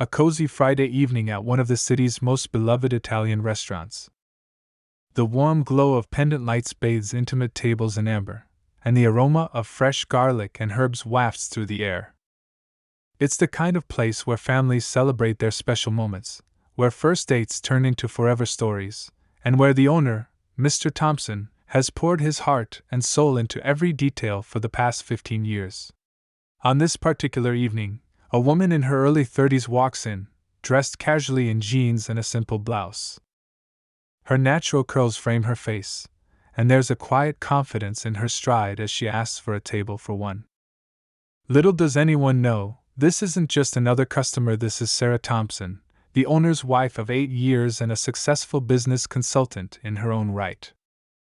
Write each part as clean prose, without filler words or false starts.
A cozy Friday evening at one of the city's most beloved Italian restaurants. The warm glow of pendant lights bathes intimate tables in amber, and the aroma of fresh garlic and herbs wafts through the air. It's the kind of place where families celebrate their special moments, where first dates turn into forever stories, and where the owner, Mr. Thompson, has poured his heart and soul into every detail for the past 15 years. On this particular evening, a woman in her early 30s walks in, dressed casually in jeans and a simple blouse. Her natural curls frame her face, and there's a quiet confidence in her stride as she asks for a table for one. Little does anyone know, this isn't just another customer. This is Sarah Thompson, the owner's wife of 8 years and a successful business consultant in her own right.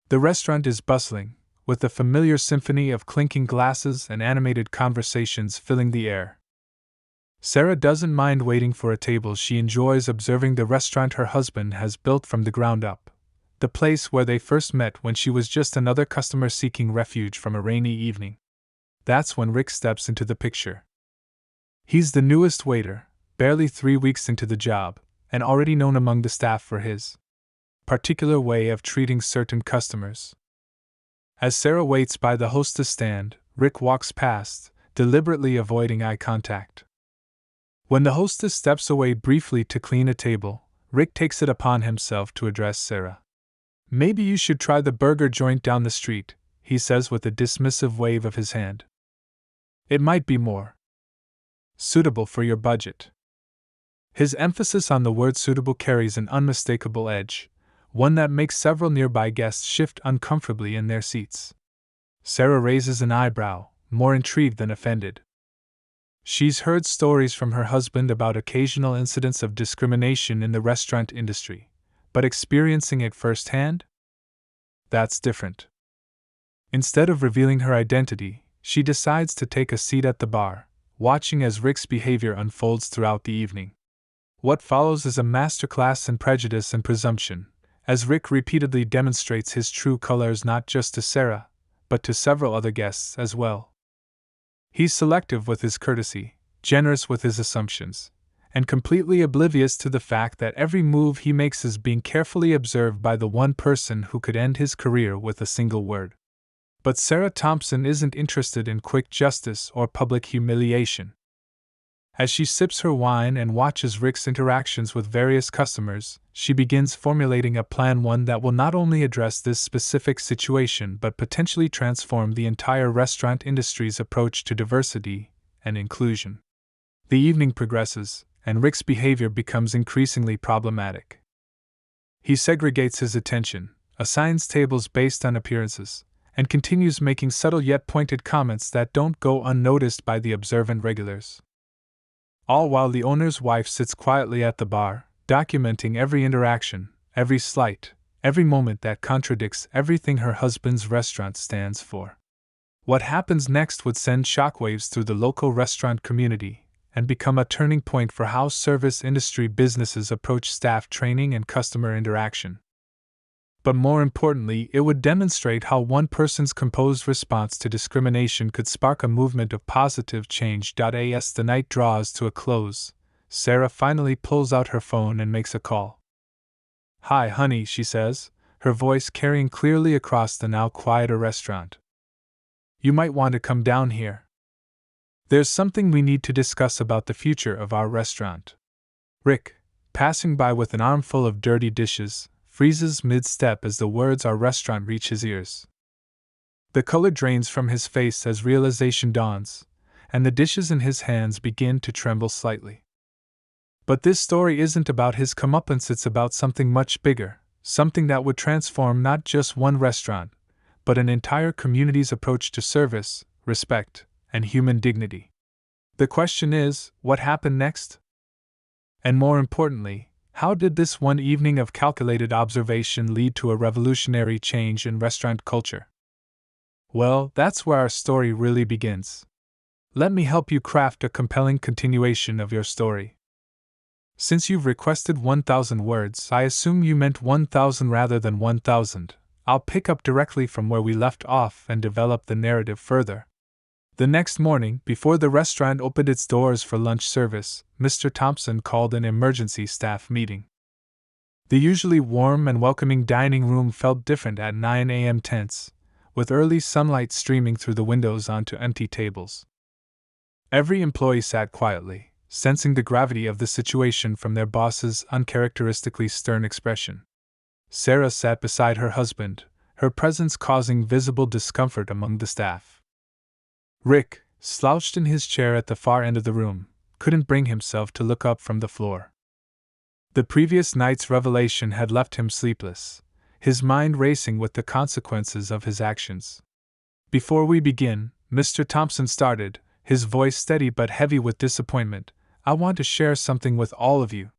The restaurant is bustling, with the familiar symphony of clinking glasses and animated conversations filling the air. Sarah doesn't mind waiting for a table. She enjoys observing the restaurant her husband has built from the ground up, the place where they first met when she was just another customer seeking refuge from a rainy evening. That's when Rick steps into the picture. He's the newest waiter, barely 3 weeks into the job, and already known among the staff for his particular way of treating certain customers. As Sarah waits by the hostess stand, Rick walks past, deliberately avoiding eye contact. When the hostess steps away briefly to clean a table, Rick takes it upon himself to address Sarah. "Maybe you should try the burger joint down the street," he says with a dismissive wave of his hand. "It might be more suitable for your budget." His emphasis on the word suitable carries an unmistakable edge, one that makes several nearby guests shift uncomfortably in their seats. Sarah raises an eyebrow, more intrigued than offended. She's heard stories from her husband about occasional incidents of discrimination in the restaurant industry, but experiencing it firsthand? That's different. Instead of revealing her identity, she decides to take a seat at the bar, watching as Rick's behavior unfolds throughout the evening. What follows is a masterclass in prejudice and presumption, as Rick repeatedly demonstrates his true colors not just to Sarah, but to several other guests as well. He's selective with his courtesy, generous with his assumptions, and completely oblivious to the fact that every move he makes is being carefully observed by the one person who could end his career with a single word. But Sarah Thompson isn't interested in quick justice or public humiliation. As she sips her wine and watches Rick's interactions with various customers, she begins formulating a plan, one that will not only address this specific situation but potentially transform the entire restaurant industry's approach to diversity and inclusion. The evening progresses, and Rick's behavior becomes increasingly problematic. He segregates his attention, assigns tables based on appearances, and continues making subtle yet pointed comments that don't go unnoticed by the observant regulars. All while the owner's wife sits quietly at the bar, documenting every interaction, every slight, every moment that contradicts everything her husband's restaurant stands for. What happens next would send shockwaves through the local restaurant community and become a turning point for how service industry businesses approach staff training and customer interaction. But more importantly, it would demonstrate how one person's composed response to discrimination could spark a movement of positive change. As the night draws to a close, Sarah finally pulls out her phone and makes a call. "Hi, honey," she says, her voice carrying clearly across the now quieter restaurant. "You might want to come down here. There's something we need to discuss about the future of our restaurant." Rick, passing by with an armful of dirty dishes, freezes mid-step as the words "our restaurant" reach his ears. The color drains from his face as realization dawns, and the dishes in his hands begin to tremble slightly. But this story isn't about his comeuppance, it's about something much bigger, something that would transform not just one restaurant, but an entire community's approach to service, respect, and human dignity. The question is, what happened next? And more importantly, how did this one evening of calculated observation lead to a revolutionary change in restaurant culture? Well, that's where our story really begins. Let me help you craft a compelling continuation of your story. Since you've requested 1,000 words, I assume you meant 1,000 rather than 1,000. I'll pick up directly from where we left off and develop the narrative further. The next morning, before the restaurant opened its doors for lunch service, Mr. Thompson called an emergency staff meeting. The usually warm and welcoming dining room felt different at 9 a.m. tense, with early sunlight streaming through the windows onto empty tables. Every employee sat quietly, sensing the gravity of the situation from their boss's uncharacteristically stern expression. Sarah sat beside her husband, her presence causing visible discomfort among the staff. Rick, slouched in his chair at the far end of the room, couldn't bring himself to look up from the floor. The previous night's revelation had left him sleepless, his mind racing with the consequences of his actions. "Before we begin," Mr. Thompson started, his voice steady but heavy with disappointment, "I want to share something with all of you.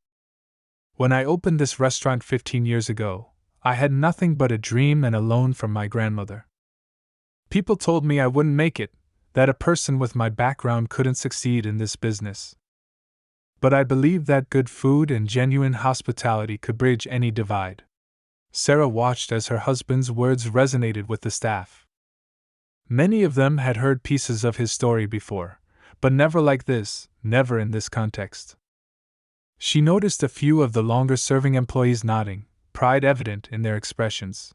When I opened this restaurant 15 years ago, I had nothing but a dream and a loan from my grandmother. People told me I wouldn't make it, that a person with my background couldn't succeed in this business. But I believed that good food and genuine hospitality could bridge any divide." Sarah watched as her husband's words resonated with the staff. Many of them had heard pieces of his story before, but never like this, never in this context. She noticed a few of the longer-serving employees nodding, pride evident in their expressions.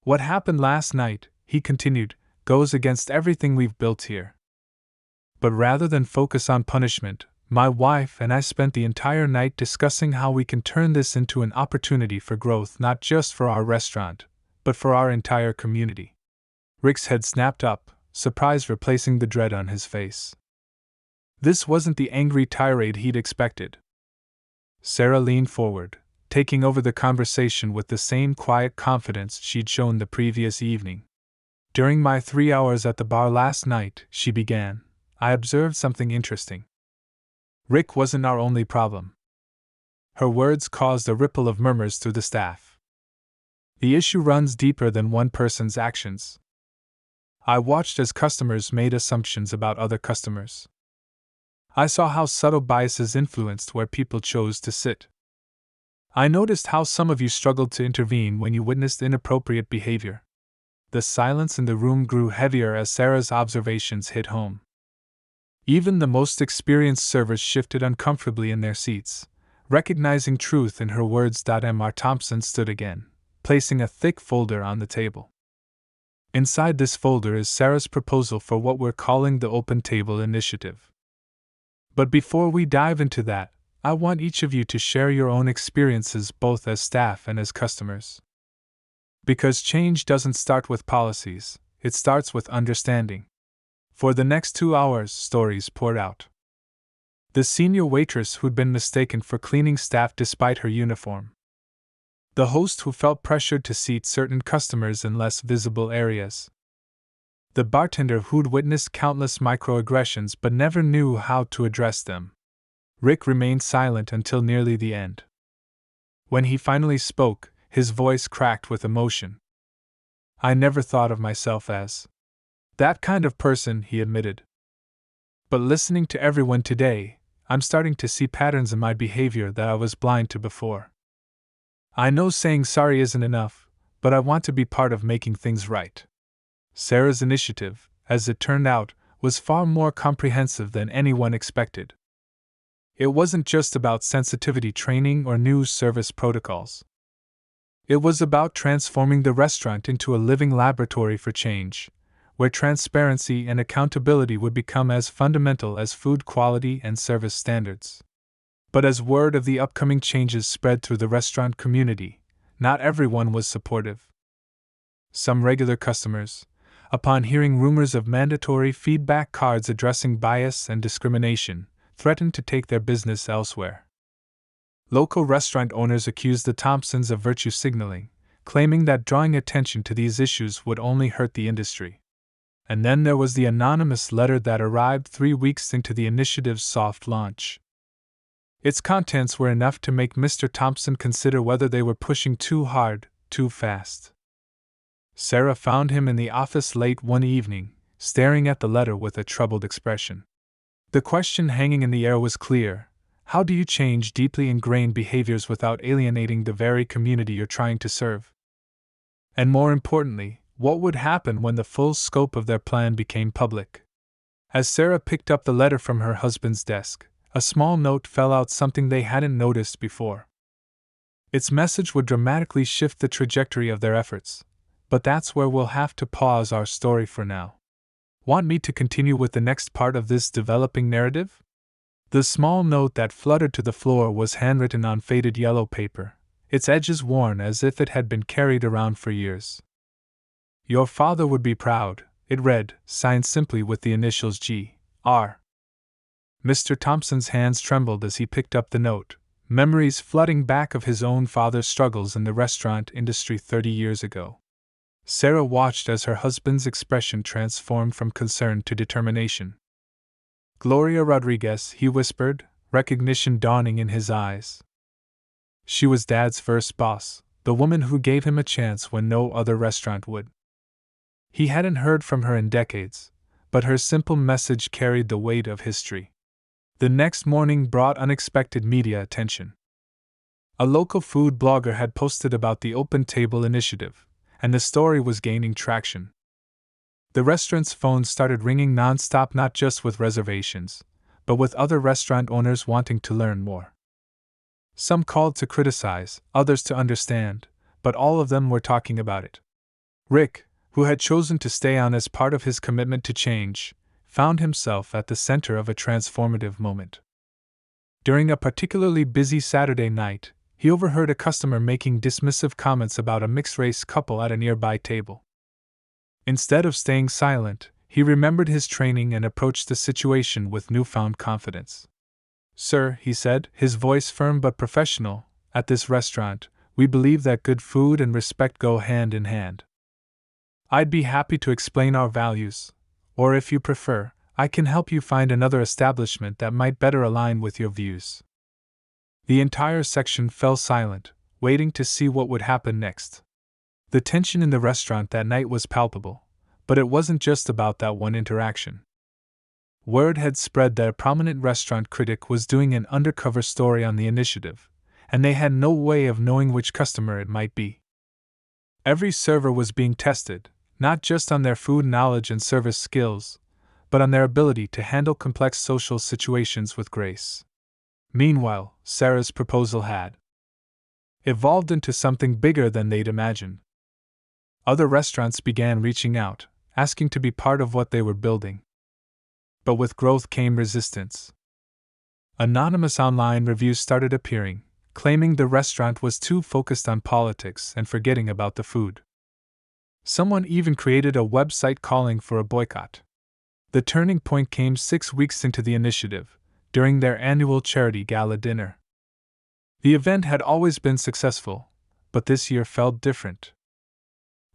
"What happened last night," he continued, "goes against everything we've built here. But rather than focus on punishment, my wife and I spent the entire night discussing how we can turn this into an opportunity for growth not just for our restaurant, but for our entire community." Rick's head snapped up, surprise replacing the dread on his face. This wasn't the angry tirade he'd expected. Sarah leaned forward, taking over the conversation with the same quiet confidence she'd shown the previous evening. "During my 3 hours at the bar last night," she began, "I observed something interesting. Rick wasn't our only problem." Her words caused a ripple of murmurs through the staff. "The issue runs deeper than one person's actions. I watched as customers made assumptions about other customers. I saw how subtle biases influenced where people chose to sit. I noticed how some of you struggled to intervene when you witnessed inappropriate behavior." The silence in the room grew heavier as Sarah's observations hit home. Even the most experienced servers shifted uncomfortably in their seats, recognizing truth in her words. Mr. Thompson stood again, placing a thick folder on the table. "Inside this folder is Sarah's proposal for what we're calling the Open Table Initiative. But before we dive into that, I want each of you to share your own experiences both as staff and as customers. Because change doesn't start with policies, it starts with understanding." For the next 2 hours, stories poured out. The senior waitress who'd been mistaken for cleaning staff despite her uniform. The host who felt pressured to seat certain customers in less visible areas. The bartender who'd witnessed countless microaggressions but never knew how to address them. Rick remained silent until nearly the end. When he finally spoke, his voice cracked with emotion. "I never thought of myself as that kind of person," he admitted. "But listening to everyone today, I'm starting to see patterns in my behavior that I was blind to before. I know saying sorry isn't enough, but I want to be part of making things right." Sarah's initiative, as it turned out, was far more comprehensive than anyone expected. It wasn't just about sensitivity training or new service protocols. It was about transforming the restaurant into a living laboratory for change, where transparency and accountability would become as fundamental as food quality and service standards. But as word of the upcoming changes spread through the restaurant community, not everyone was supportive. Some regular customers, upon hearing rumors of mandatory feedback cards addressing bias and discrimination, threatened to take their business elsewhere. Local restaurant owners accused the Thompsons of virtue signaling, claiming that drawing attention to these issues would only hurt the industry. And then there was the anonymous letter that arrived 3 weeks into the initiative's soft launch. Its contents were enough to make Mr. Thompson consider whether they were pushing too hard, too fast. Sarah found him in the office late one evening, staring at the letter with a troubled expression. The question hanging in the air was clear: how do you change deeply ingrained behaviors without alienating the very community you're trying to serve? And more importantly, what would happen when the full scope of their plan became public? As Sarah picked up the letter from her husband's desk, a small note fell out, something they hadn't noticed before. Its message would dramatically shift the trajectory of their efforts, but that's where we'll have to pause our story for now. Want me to continue with the next part of this developing narrative? The small note that fluttered to the floor was handwritten on faded yellow paper, its edges worn as if it had been carried around for years. Your father would be proud, it read, signed simply with the initials G.R. Mr. Thompson's hands trembled as he picked up the note, memories flooding back of his own father's struggles in the restaurant industry 30 years ago. Sarah watched as her husband's expression transformed from concern to determination. Gloria Rodriguez, he whispered, recognition dawning in his eyes. She was Dad's first boss, the woman who gave him a chance when no other restaurant would. He hadn't heard from her in decades, but her simple message carried the weight of history. The next morning brought unexpected media attention. A local food blogger had posted about the Open Table initiative, and the story was gaining traction. The restaurant's phones started ringing non-stop, not just with reservations, but with other restaurant owners wanting to learn more. Some called to criticize, others to understand, but all of them were talking about it. Rick, who had chosen to stay on as part of his commitment to change, found himself at the center of a transformative moment. During a particularly busy Saturday night, he overheard a customer making dismissive comments about a mixed-race couple at a nearby table. Instead of staying silent, he remembered his training and approached the situation with newfound confidence. Sir, he said, his voice firm but professional, at this restaurant, we believe that good food and respect go hand in hand. I'd be happy to explain our values, or if you prefer, I can help you find another establishment that might better align with your views. The entire section fell silent, waiting to see what would happen next. The tension in the restaurant that night was palpable, but it wasn't just about that one interaction. Word had spread that a prominent restaurant critic was doing an undercover story on the initiative, and they had no way of knowing which customer it might be. Every server was being tested, not just on their food knowledge and service skills, but on their ability to handle complex social situations with grace. Meanwhile, Sarah's proposal had evolved into something bigger than they'd imagined. Other restaurants began reaching out, asking to be part of what they were building. But with growth came resistance. Anonymous online reviews started appearing, claiming the restaurant was too focused on politics and forgetting about the food. Someone even created a website calling for a boycott. The turning point came 6 weeks into the initiative, during their annual charity gala dinner. The event had always been successful, but this year felt different.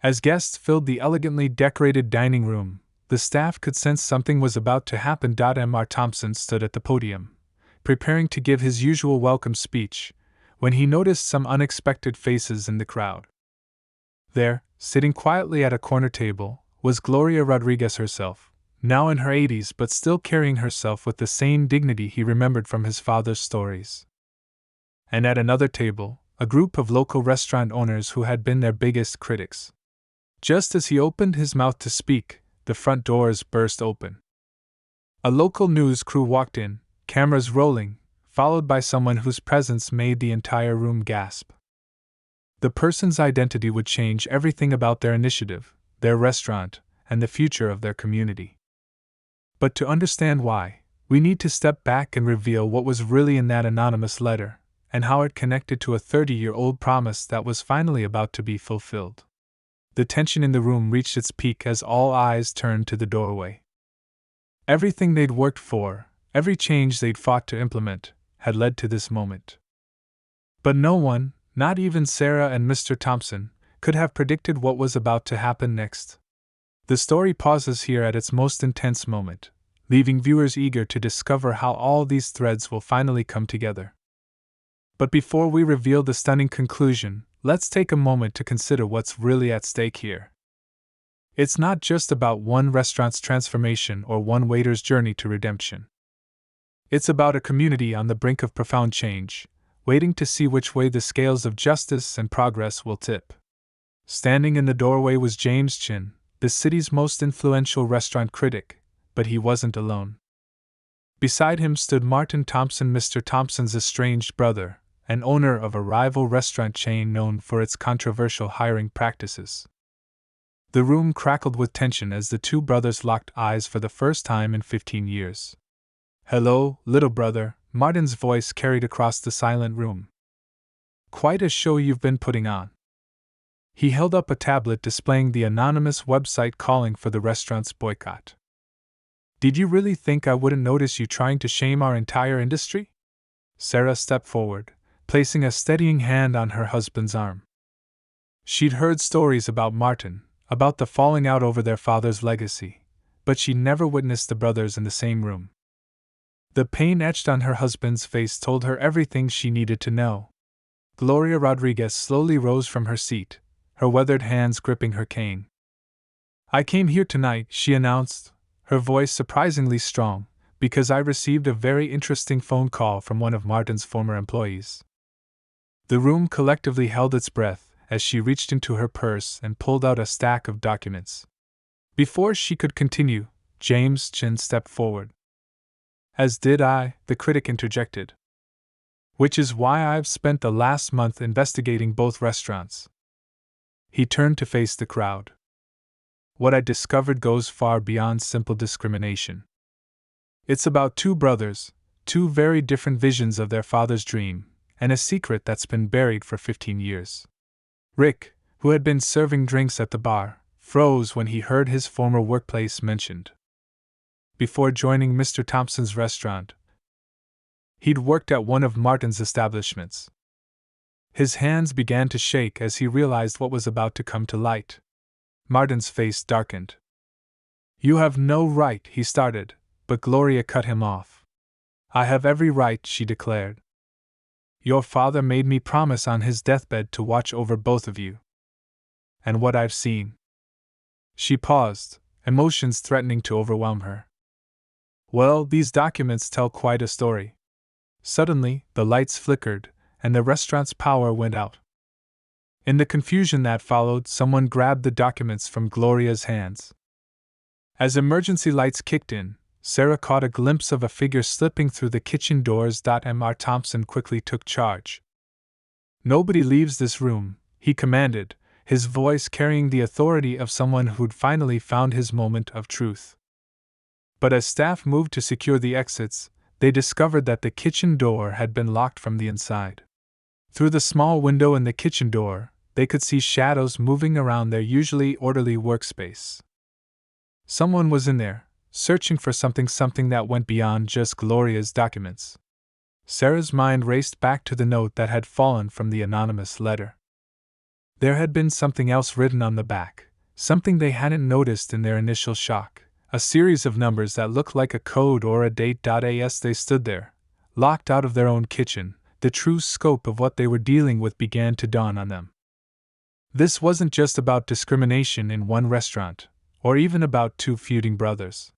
As guests filled the elegantly decorated dining room, the staff could sense something was about to happen. Mr. Thompson stood at the podium, preparing to give his usual welcome speech, when he noticed some unexpected faces in the crowd. There, sitting quietly at a corner table, was Gloria Rodriguez herself, now in her 80s but still carrying herself with the same dignity he remembered from his father's stories. And at another table, a group of local restaurant owners who had been their biggest critics. Just as he opened his mouth to speak, the front doors burst open. A local news crew walked in, cameras rolling, followed by someone whose presence made the entire room gasp. The person's identity would change everything about their initiative, their restaurant, and the future of their community. But to understand why, we need to step back and reveal what was really in that anonymous letter, and how it connected to a 30-year-old promise that was finally about to be fulfilled. The tension in the room reached its peak as all eyes turned to the doorway. Everything they'd worked for, every change they'd fought to implement, had led to this moment. But no one, not even Sarah and Mr. Thompson, could have predicted what was about to happen next. The story pauses here at its most intense moment, leaving viewers eager to discover how all these threads will finally come together. But before we reveal the stunning conclusion, let's take a moment to consider what's really at stake here. It's not just about one restaurant's transformation or one waiter's journey to redemption. It's about a community on the brink of profound change, waiting to see which way the scales of justice and progress will tip. Standing in the doorway was James Chin, the city's most influential restaurant critic, but he wasn't alone. Beside him stood Martin Thompson, Mr. Thompson's estranged brother, and owner of a rival restaurant chain known for its controversial hiring practices. The room crackled with tension as the two brothers locked eyes for the first time in 15 years. "Hello, little brother," Martin's voice carried across the silent room. "Quite a show you've been putting on." He held up a tablet displaying the anonymous website calling for the restaurant's boycott. "Did you really think I wouldn't notice you trying to shame our entire industry?" Sarah stepped forward, placing a steadying hand on her husband's arm. She'd heard stories about Martin, about the falling out over their father's legacy, but she'd never witnessed the brothers in the same room. The pain etched on her husband's face told her everything she needed to know. Gloria Rodriguez slowly rose from her seat, her weathered hands gripping her cane. "I came here tonight," she announced, her voice surprisingly strong, "because I received a very interesting phone call from one of Martin's former employees." The room collectively held its breath as she reached into her purse and pulled out a stack of documents. Before she could continue, James Chin stepped forward. "As did I," the critic interjected. "Which is why I've spent the last month investigating both restaurants." He turned to face the crowd. "What I discovered goes far beyond simple discrimination. It's about two brothers, two very different visions of their father's dream, and a secret that's been buried for 15 years. Rick, who had been serving drinks at the bar, froze when he heard his former workplace mentioned. Before joining Mr. Thompson's restaurant, he'd worked at one of Martin's establishments. His hands began to shake as he realized what was about to come to light. Martin's face darkened. "You have no right," he started, but Gloria cut him off. "I have every right," she declared. "Your father made me promise on his deathbed to watch over both of you. And what I've seen." She paused, emotions threatening to overwhelm her. "Well, these documents tell quite a story." Suddenly, the lights flickered, and the restaurant's power went out. In the confusion that followed, someone grabbed the documents from Gloria's hands. As emergency lights kicked in, Sarah caught a glimpse of a figure slipping through the kitchen doors. Mr. Thompson quickly took charge. "Nobody leaves this room," he commanded, his voice carrying the authority of someone who'd finally found his moment of truth. But as staff moved to secure the exits, they discovered that the kitchen door had been locked from the inside. Through the small window in the kitchen door, they could see shadows moving around their usually orderly workspace. Someone was in there, searching for something that went beyond just Gloria's documents. Sarah's mind raced back to the note that had fallen from the anonymous letter. There had been something else written on the back, something they hadn't noticed in their initial shock, a series of numbers that looked like a code or a date. As they stood there, locked out of their own kitchen, the true scope of what they were dealing with began to dawn on them. This wasn't just about discrimination in one restaurant, or even about two feuding brothers.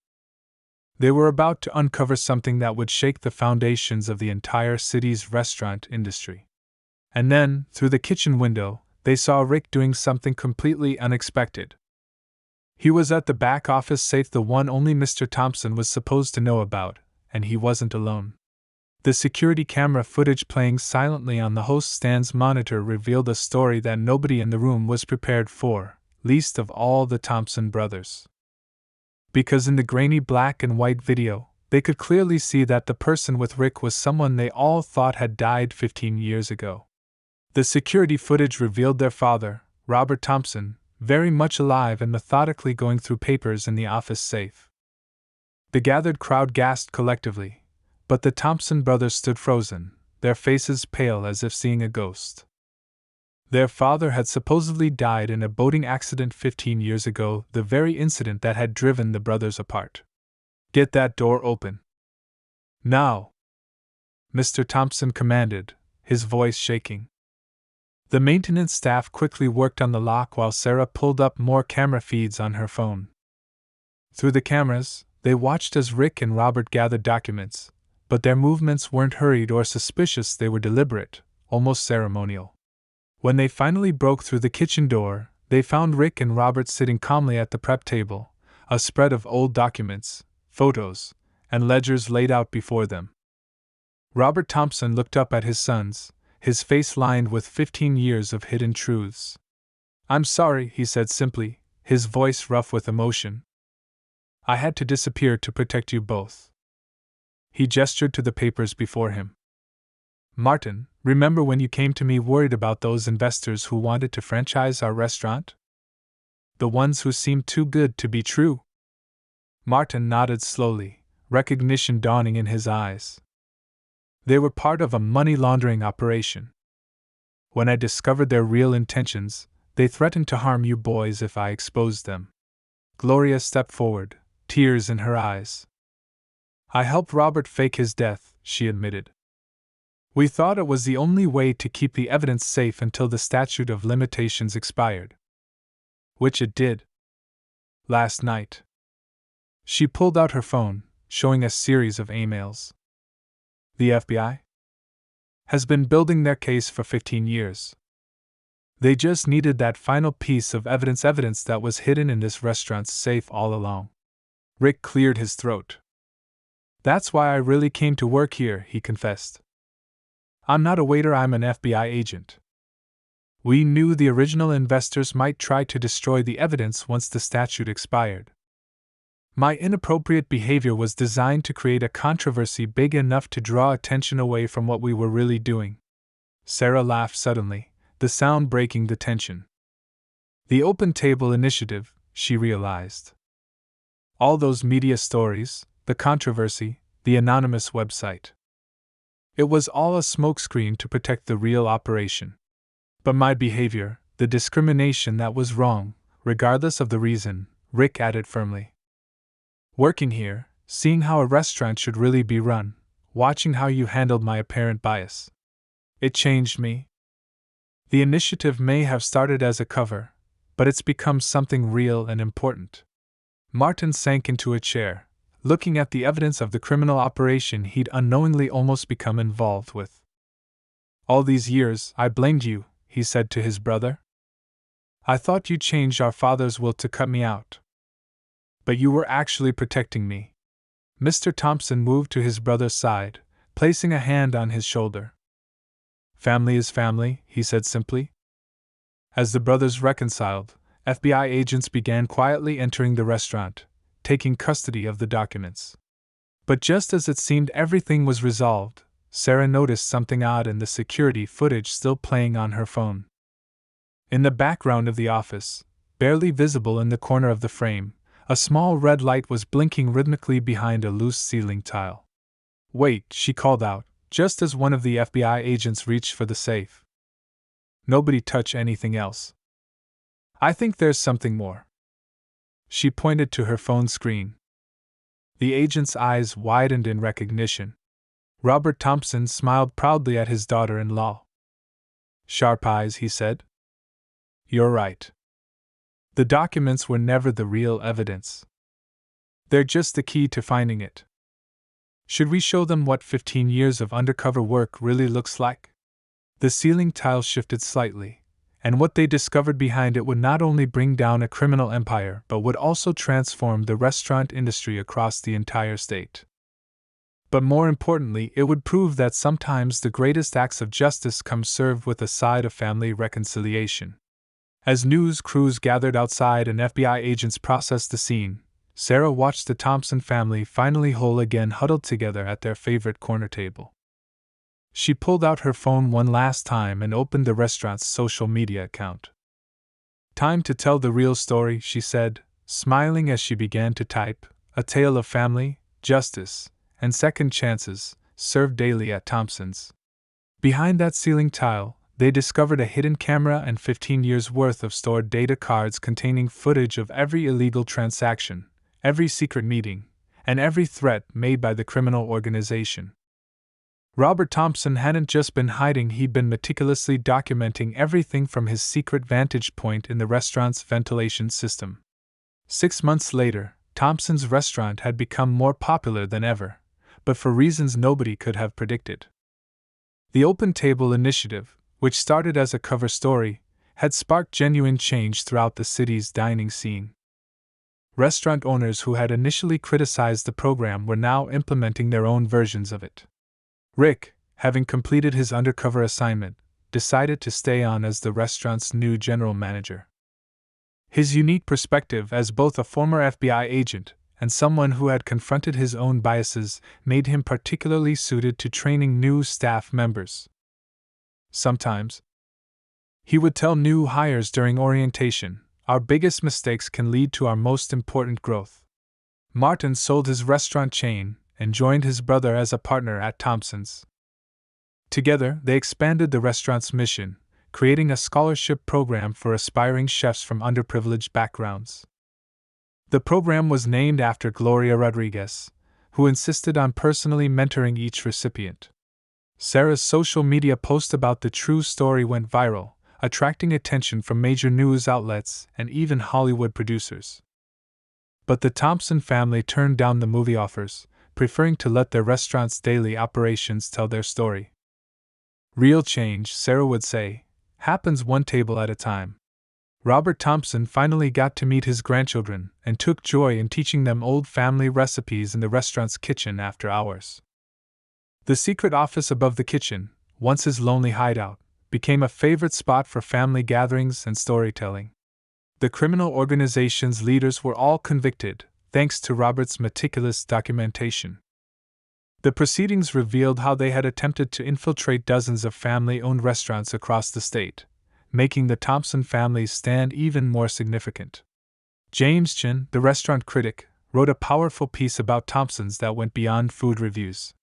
They were about to uncover something that would shake the foundations of the entire city's restaurant industry. And then, through the kitchen window, they saw Rick doing something completely unexpected. He was at the back office safe, the one only Mr. Thompson was supposed to know about, and he wasn't alone. The security camera footage playing silently on the host stand's monitor revealed a story that nobody in the room was prepared for, least of all the Thompson brothers. Because in the grainy black and white video, they could clearly see that the person with Rick was someone they all thought had died 15 years ago. The security footage revealed their father, Robert Thompson, very much alive and methodically going through papers in the office safe. The gathered crowd gasped collectively, but the Thompson brothers stood frozen, their faces pale as if seeing a ghost. Their father had supposedly died in a boating accident 15 years ago, the very incident that had driven the brothers apart. "Get that door open. Now!" Mr. Thompson commanded, his voice shaking. The maintenance staff quickly worked on the lock while Sarah pulled up more camera feeds on her phone. Through the cameras, they watched as Rick and Robert gathered documents, but their movements weren't hurried or suspicious, they were deliberate, almost ceremonial. When they finally broke through the kitchen door, they found Rick and Robert sitting calmly at the prep table, a spread of old documents, photos, and ledgers laid out before them. Robert Thompson looked up at his sons, his face lined with 15 years of hidden truths. "I'm sorry," he said simply, his voice rough with emotion. "I had to disappear to protect you both." He gestured to the papers before him. "Martin, remember when you came to me worried about those investors who wanted to franchise our restaurant? The ones who seemed too good to be true?" Martin nodded slowly, recognition dawning in his eyes. "They were part of a money laundering operation. When I discovered their real intentions, they threatened to harm you boys if I exposed them." Gloria stepped forward, tears in her eyes. "I helped Robert fake his death," she admitted. "We thought it was the only way to keep the evidence safe until the statute of limitations expired. Which it did. Last night." She pulled out her phone, showing a series of emails. "The FBI has been building their case for 15 years. They just needed that final piece of evidence that was hidden in this restaurant's safe all along." Rick cleared his throat. "That's why I really came to work here," he confessed. "I'm not a waiter, I'm an FBI agent. We knew the original investors might try to destroy the evidence once the statute expired. My inappropriate behavior was designed to create a controversy big enough to draw attention away from what we were really doing." Sarah laughed suddenly, the sound breaking the tension. "The Open Table Initiative," she realized. "All those media stories, the controversy, the anonymous website. It was all a smokescreen to protect the real operation. But my behavior, the discrimination that was wrong, regardless of the reason," Rick added firmly. "Working here, seeing how a restaurant should really be run, watching how you handled my apparent bias. It changed me. The initiative may have started as a cover, but it's become something real and important." Martin sank into a chair, looking at the evidence of the criminal operation he'd unknowingly almost become involved with. "All these years, I blamed you," he said to his brother. "I thought you changed our father's will to cut me out. But you were actually protecting me." Mr. Thompson moved to his brother's side, placing a hand on his shoulder. "Family is family," he said simply. As the brothers reconciled, FBI agents began quietly entering the restaurant, taking custody of the documents. But just as it seemed everything was resolved, Sarah noticed something odd in the security footage still playing on her phone. In the background of the office, barely visible in the corner of the frame, a small red light was blinking rhythmically behind a loose ceiling tile. "Wait," she called out, just as one of the FBI agents reached for the safe. "Nobody touch anything else. I think there's something more." She pointed to her phone screen. The agent's eyes widened in recognition. Robert Thompson smiled proudly at his daughter-in-law. "Sharp eyes," he said. "You're right. The documents were never the real evidence. They're just the key to finding it. Should we show them what 15 years of undercover work really looks like?" The ceiling tile shifted slightly, and what they discovered behind it would not only bring down a criminal empire but would also transform the restaurant industry across the entire state. But more importantly, it would prove that sometimes the greatest acts of justice come served with a side of family reconciliation. As news crews gathered outside and FBI agents processed the scene, Sarah watched the Thompson family finally whole again huddled together at their favorite corner table. She pulled out her phone one last time and opened the restaurant's social media account. "Time to tell the real story," she said, smiling as she began to type, "a tale of family, justice, and second chances, served daily at Thompson's." Behind that ceiling tile, they discovered a hidden camera and 15 years' worth of stored data cards containing footage of every illegal transaction, every secret meeting, and every threat made by the criminal organization. Robert Thompson hadn't just been hiding, he'd been meticulously documenting everything from his secret vantage point in the restaurant's ventilation system. 6 months later, Thompson's restaurant had become more popular than ever, but for reasons nobody could have predicted. The Open Table Initiative, which started as a cover story, had sparked genuine change throughout the city's dining scene. Restaurant owners who had initially criticized the program were now implementing their own versions of it. Rick, having completed his undercover assignment, decided to stay on as the restaurant's new general manager. His unique perspective as both a former FBI agent and someone who had confronted his own biases made him particularly suited to training new staff members. Sometimes, he would tell new hires during orientation, "Our biggest mistakes can lead to our most important growth." Martin sold his restaurant chain and joined his brother as a partner at Thompson's. Together, they expanded the restaurant's mission, creating a scholarship program for aspiring chefs from underprivileged backgrounds. The program was named after Gloria Rodriguez, who insisted on personally mentoring each recipient. Sarah's social media post about the true story went viral, attracting attention from major news outlets and even Hollywood producers. But the Thompson family turned down the movie offers, preferring to let their restaurant's daily operations tell their story. Real change, Sarah would say, happens one table at a time. Robert Thompson finally got to meet his grandchildren and took joy in teaching them old family recipes in the restaurant's kitchen after hours. The secret office above the kitchen, once his lonely hideout, became a favorite spot for family gatherings and storytelling. The criminal organization's leaders were all convicted, thanks to Robert's meticulous documentation. The proceedings revealed how they had attempted to infiltrate dozens of family-owned restaurants across the state, making the Thompson family's stand even more significant. James Chin, the restaurant critic, wrote a powerful piece about Thompson's that went beyond food reviews.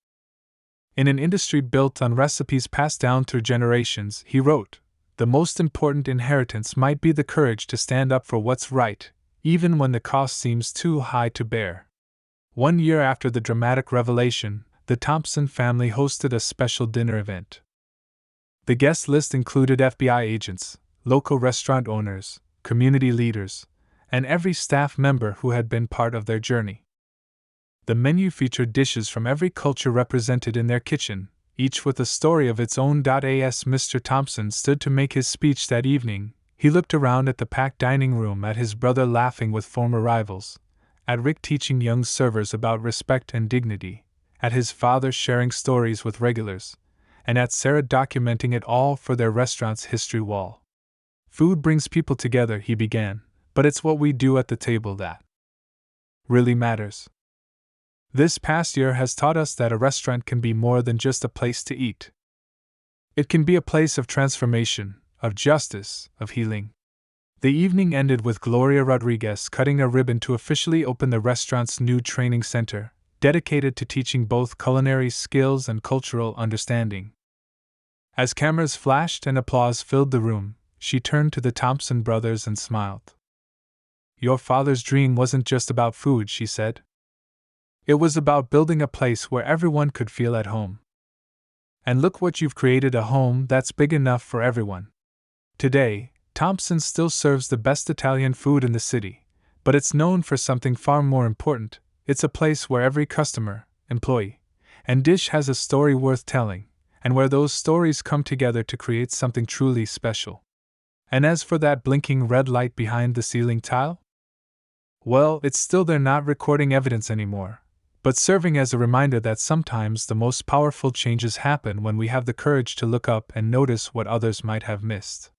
In an industry built on recipes passed down through generations, he wrote, "The most important inheritance might be the courage to stand up for what's right, even when the cost seems too high to bear." 1 year after the dramatic revelation, the Thompson family hosted a special dinner event. The guest list included FBI agents, local restaurant owners, community leaders, and every staff member who had been part of their journey. The menu featured dishes from every culture represented in their kitchen, each with a story of its own. As Mr. Thompson stood to make his speech that evening, he looked around at the packed dining room, at his brother laughing with former rivals, at Rick teaching young servers about respect and dignity, at his father sharing stories with regulars, and at Sarah documenting it all for their restaurant's history wall. "Food brings people together," he began, "but it's what we do at the table that really matters. This past year has taught us that a restaurant can be more than just a place to eat. It can be a place of transformation, of justice, of healing." The evening ended with Gloria Rodriguez cutting a ribbon to officially open the restaurant's new training center, dedicated to teaching both culinary skills and cultural understanding. As cameras flashed and applause filled the room, she turned to the Thompson brothers and smiled. "Your father's dream wasn't just about food," she said. "It was about building a place where everyone could feel at home. And look what you've created, a home that's big enough for everyone." Today, Thompson still serves the best Italian food in the city, but it's known for something far more important. It's a place where every customer, employee, and dish has a story worth telling, and where those stories come together to create something truly special. And as for that blinking red light behind the ceiling tile? Well, it's still there, not recording evidence anymore, but serving as a reminder that sometimes the most powerful changes happen when we have the courage to look up and notice what others might have missed.